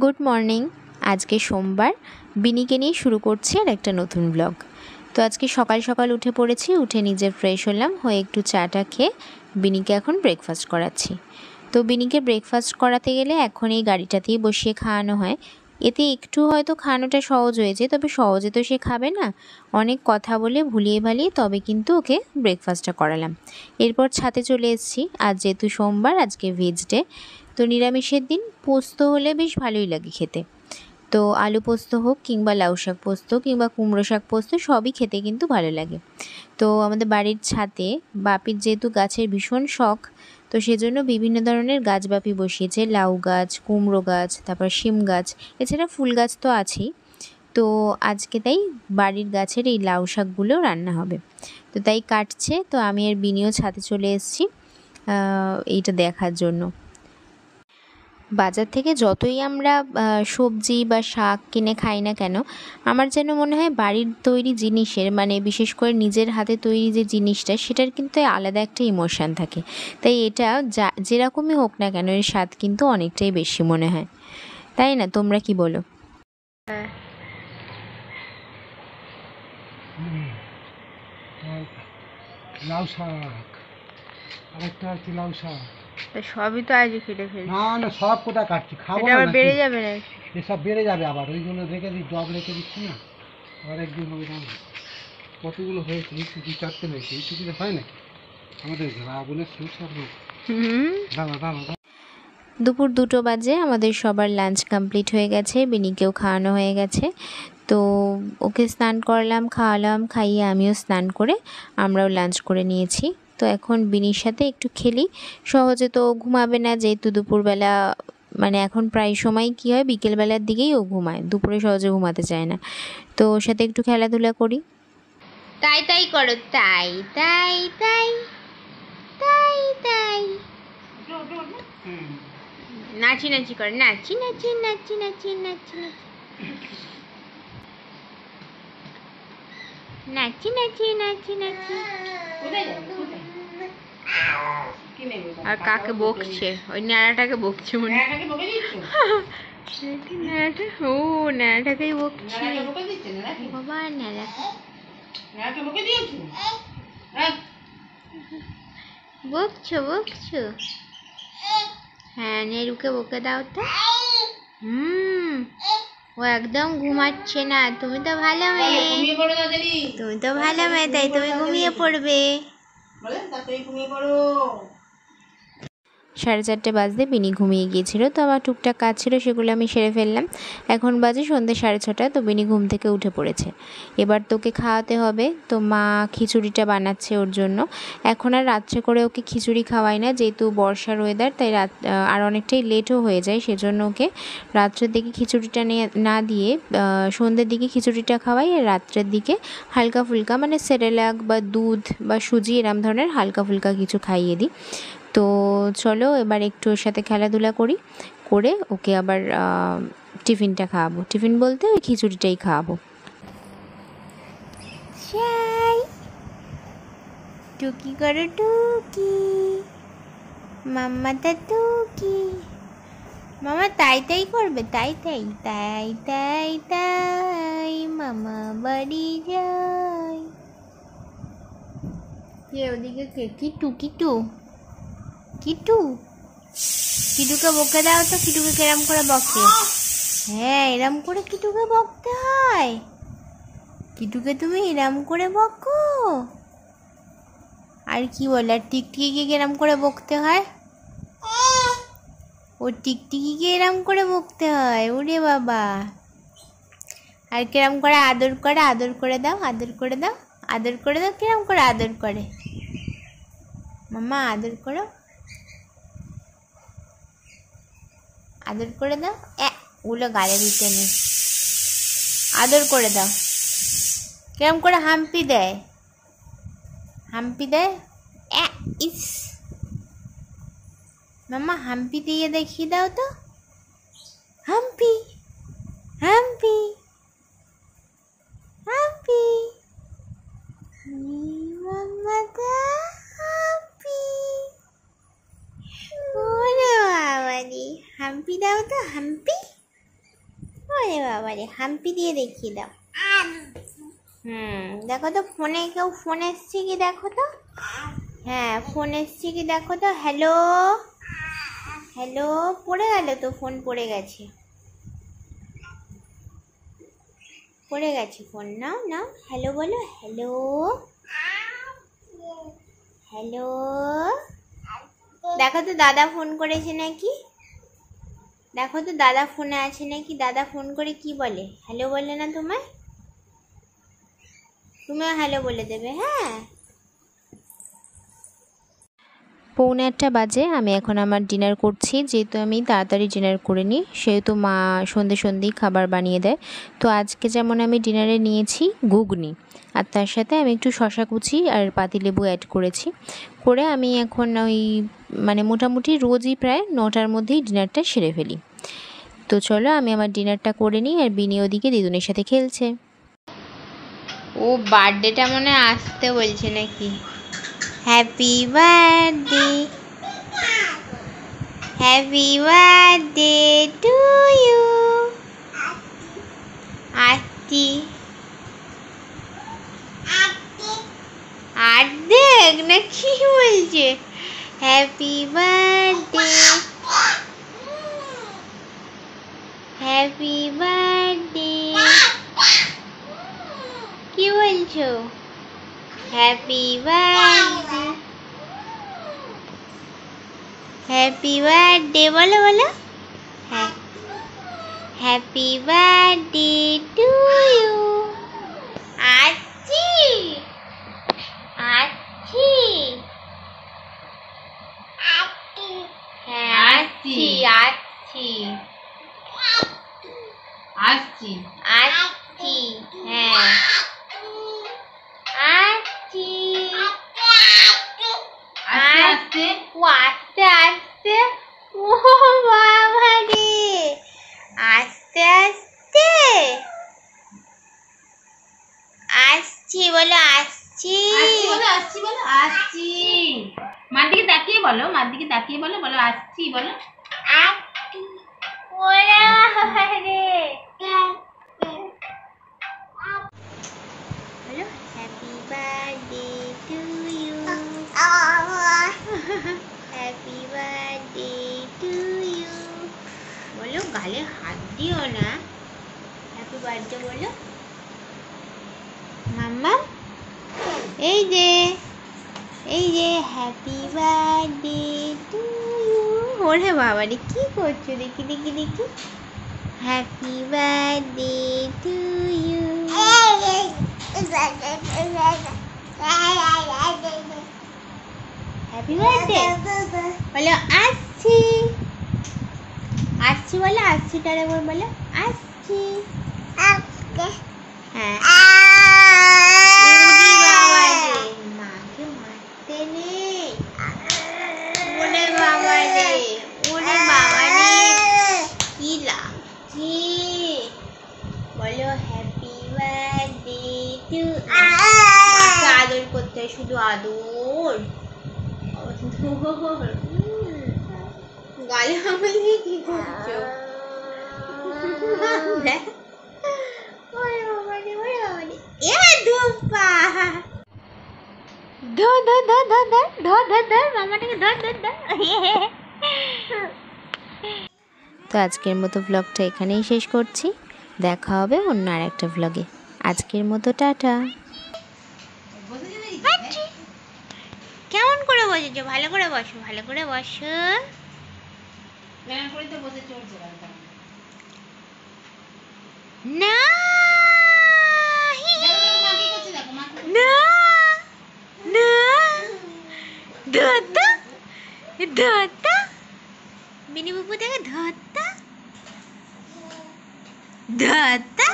Good morning. আজকে সোমবার, বিনিকে নিয়ে শুরু করছি আর একটা নতুন ব্লগ। তো আজকে সকাল সকাল উঠে পড়েছি, উঠে নিজে ফ্রেশ হলাম, হয়ে একটু চাটা খেয়ে বিনিকে এখন ব্রেকফাস্ট করাচ্ছি। তো বিনিকে ব্রেকফাস্ট করাতে গেলে এখন এই গাড়িটাতেই বসিয়ে খাওয়ানো হয়। এতে একটু হয়তো খাওয়ানোটা সহজ হয়েছে, তবে সহজে তো সে খাবে না। অনেক কথা বলে ভুলিয়ে ভালিয়ে তবে কিন্তু ওকে ব্রেকফাস্টটা করালাম। এরপর ছাদে চলে এসেছি। আজ যেহেতু সোমবার, আজকে ভেজ ডে, তো নিরামিষের দিন পোস্ত হলে বেশ ভালোই লাগে খেতে। তো আলু পোস্ত হোক কিংবা লাউ শাক পোস্ত কিংবা কুমড়ো শাক পোস্ত সবই খেতে কিন্তু ভালো লাগে। তো আমাদের বাড়ির ছাদে বাপির যেহেতু গাছের ভীষণ শখ, তো সেজন্য বিভিন্ন ধরনের গাছ বাপি বসিয়েছে। লাউ গাছ, কুমড়ো গাছ, তারপর শিম গাছ, এছাড়া ফুল গাছ তো আছেই। তো আজকে তাই বাড়ির গাছের এই লাউ শাকগুলো রান্না হবে। তো তাই কাটছে, তো আমি আর বিনিও ছাদে চলে এসেছি এইটা দেখার জন্য। বাজার থেকে যতই আমরা সবজি বা শাক কিনে খাই না কেন, আমার যেন মনে হয় বাড়ির তৈরি জিনিসের, মানে বিশেষ করে নিজের হাতে তৈরি যে জিনিসটা, সেটার কিন্তু আলাদা একটা ইমোশান থাকে। তাই এটা যেরকমই হোক না কেন, এর স্বাদ কিন্তু অনেকটাই বেশি মনে হয়, তাই না? তোমরা কি বলো? লাউ শাক, আরেকটা হচ্ছে লাউ শাক। সবই তো আজকে কেটে ফেলছি। না না, সব কোটা কাটছি, খাবো না, বেড়ে যাবে না। এসব বেড়ে যাবে আবার, ওই জন্য রেখে দিই, ডব রেখে দিচ্ছি না, আবার একদিন হবে না। কতগুলো হয়েছে, একটু দু চারটে হয়েছে, একটু দিলে হয় না আমাদের আগুনের সুসার হোক। দাঁড়া দাঁড়া দাঁড়া। দুপুর 2টো বাজে, আমাদের সবার লাঞ্চ কমপ্লিট হয়ে গেছে, বিনিকেও খাওয়ানো হয়ে গেছে। তো ওকে স্নান করালাম, খাওয়ালাম, খাইয়ে আমিও স্নান করে আমরাও লাঞ্চ করে নিয়েছি। তো এখন বিনির সাথে একটু খেলি। সহজে তো ঘুমাবে না, যেহেতু দুপুরবেলা, মানে এখন প্রায় সময় কী হয়, বিকেলবেলার দিকেই ও ঘুমায়, দুপুরে সহজে ঘুমাতে চায় না। তো ওর সাথে একটু খেলাধুলা করি। তাই তাই করো, তাই তাই তাই তাই তাই, নাচি নাচি করে, নাচি নাচি নাচি নাচি নাচি নাচি নাচি নাচি নাচি। আর কাকে বকছে? ওই ন্যাড়াটাকে বকছে মনে হয়। ন্যাড়াটা, ও ন্যাড়াটাকেই বকছে। বাবা ন্যাড়া বকছো বকছো? হ্যাঁ, নেরুকে বকে দাও তো। ও একদম ঘুমাচ্ছে না। তুমি তো ভালো মেয়ে, তুমি তো ভালো মেয়ে, তাই তুমি ঘুমিয়ে পড়বে। 4:30 বাজতে বিনি ঘুমিয়ে গিয়েছিল, তো আমার টুকটাক কাজ ছিল, সেগুলো আমি সেরে ফেললাম। এখন বাজে সন্ধ্যে 6:30, তো বিনি ঘুম থেকে উঠে পড়েছে। এবার তোকে খাওয়াতে হবে, তো মা খিচুড়িটা বানাচ্ছে ওর জন্য। এখন আর রাত্রে করে ওকে খিচুড়ি খাওয়াই না, যেহেতু বর্ষার ওয়েদার, তাই আর অনেকটাই লেটও হয়ে যায়, সেজন্য ওকে রাত্রের দিকে খিচুড়িটা না দিয়ে সন্ধ্যের দিকে খিচুড়িটা খাওয়াই, আর রাত্রের দিকে হালকা ফুলকা, মানে সেরেলাক বা দুধ বা সুজি, এরম ধরনের হালকা ফুলকা কিছু খাইয়ে দিই। তো চলো এবার একটু ওর সাথে খেলাধুলা করি, করে ওকে আবার টিফিনটা খাওয়াবো। টিফিন বলতে ওই খিচুড়িটাই খাওয়াবো। টুকি করো টুকি, মাম্মাটা টুকি। মামা তাই তাই করবে, তাই তাই তাই তাই তাই, মামা বাড়ি যাই। কে ওদিকে? কে? কিটু কিটু কিটু, কিটুকে বকে দাও তো। কিটুকে কেরাম করে বকে? হ্যাঁ, এরম করে কিটুকে বকতে হয়। কিটুকে তুমি এরম করে বকো? আর কি বলে, আর টিকটিকিকে কেরাম করে বকতে হয়? ও টিকটিকিকে এরম করে বকতে হয়? ওরে বাবা। আর কেরাম করে আদর করে? আদর করে দাও, আদর করে দাও, আদর করে দাও। কেরাম করে আদর করে? মামা আদর করো, আদর করে দাও। ওগুলো গালে দিতে নেই, আদর করে দাও। কেরম করে হাম্পি দেয়? হাম্পি দেয়? ইস, মামা হাম্পি দিয়ে দেখিয়ে দাও তো। হাম্পি হাম্পি হাম্পি, মাম্মা হাম্পি। হাম্পি দাও তো, হাম্পি। ওরে বাবা রে, হাম্পি দিয়ে দেখিয়ে দাও। দেখো তো ফোনে কেউ ফোন এসছে কি দেখো তো। হ্যাঁ ফোন এসছে কি দেখো তো। হ্যালো হ্যালো, পড়ে গেল তো, ফোন পড়ে গেছে, পড়ে গেছে ফোন। নাও নাও, হ্যালো বলো, হ্যালো হ্যালো। দেখো তো দাদা ফোন করেছে নাকি, দেখো তো দাদা ফোনে আছে নাকি। দাদা ফোন করে কি বলে, হ্যালো বলে না তোমায়? তুমিও হ্যালো বলে দেবে। হ্যাঁ 1:45 বাজে, আমি এখন আমার ডিনার করছি। যেহেতু আমি তাড়াতাড়ি ডিনার করে নিই, সেহেতু মা সন্ধ্যেই খাবার বানিয়ে দেয়। তো আজকে যেমন আমি ডিনারে নিয়েছি ঘুগনি, আর তার সাথে আমি একটু শশা কুচি আর পাতিলেবু অ্যাড করেছি। করে আমি এখন ওই মানে মোটামুটি রোজই প্রায় 9টার মধ্যেই ডিনারটা সেরে ফেলি। তো চলো আমি আমার ডিনারটা করে নিই, আর বিনি ওদিকে দিদুনের সাথে খেলছে। ও বার্থডেটা মনে আসতে বলছে নাকি। Happy birthday, happy birthday to you. Aarti আর দেখ না কি বলছে, হ্যাপি বার্থডে, হ্যাপি বার্থডে। কি বলছো, হ্যাপি বার্থডে, হ্যাপি বার্থডে বলো বলো। Happy birthday to you. আচ্ছি আচ্ছি, হ্যাঁ আচ্ছি আচ্ছি আসছি আসছি, হ্যাঁ আসছি। আস্তে ও আস্তে আস্তে, ও বাবা রে, আস্তে আস্তে আসছি বলো, আসছি বলো, আসছি বলো, আসছি। মার দিকে তাকিয়ে বলো, মার দিকে তাকিয়ে বলো, বলো আসছি বলো। ওরে বাবা রে, বলো happy birthday to you, happy birthday to you. বলো, গালে হাত দিও না, হ্যাপি বার্থডে বলো। মাম্মা এই যে, এই যে হ্যাপি বার্থডে টু ইউ। ওরে বাবা রে কি করছো, দেখি দেখি দেখি। Happy birthday to you, happy birthday বলো। আসছি আসছি বলো, আসছিটার একবার বলো, আসছি। হ্যাঁ মাকে মারতে নেই। ওরে বাবা রে, ওরে বাবা রে কি লাগছে। বলো হ্যাপি বার্থডে টু। মাকে আদর করতে হয়, শুধু আদর। গালে আঙুল দিয়ে কি করছো। তো আজকের মতো ব্লগটা এখানেই শেষ করছি। দেখা হবে অন্য আর একটা ব্লগে। আজকের মতো টাটা। কেমন করে বসেছো, ভালো করে বসো, ভালো করে বসো। না না না, ধরতা ধরতা, বিনি বাবু দেখে ধরতা ধরতা।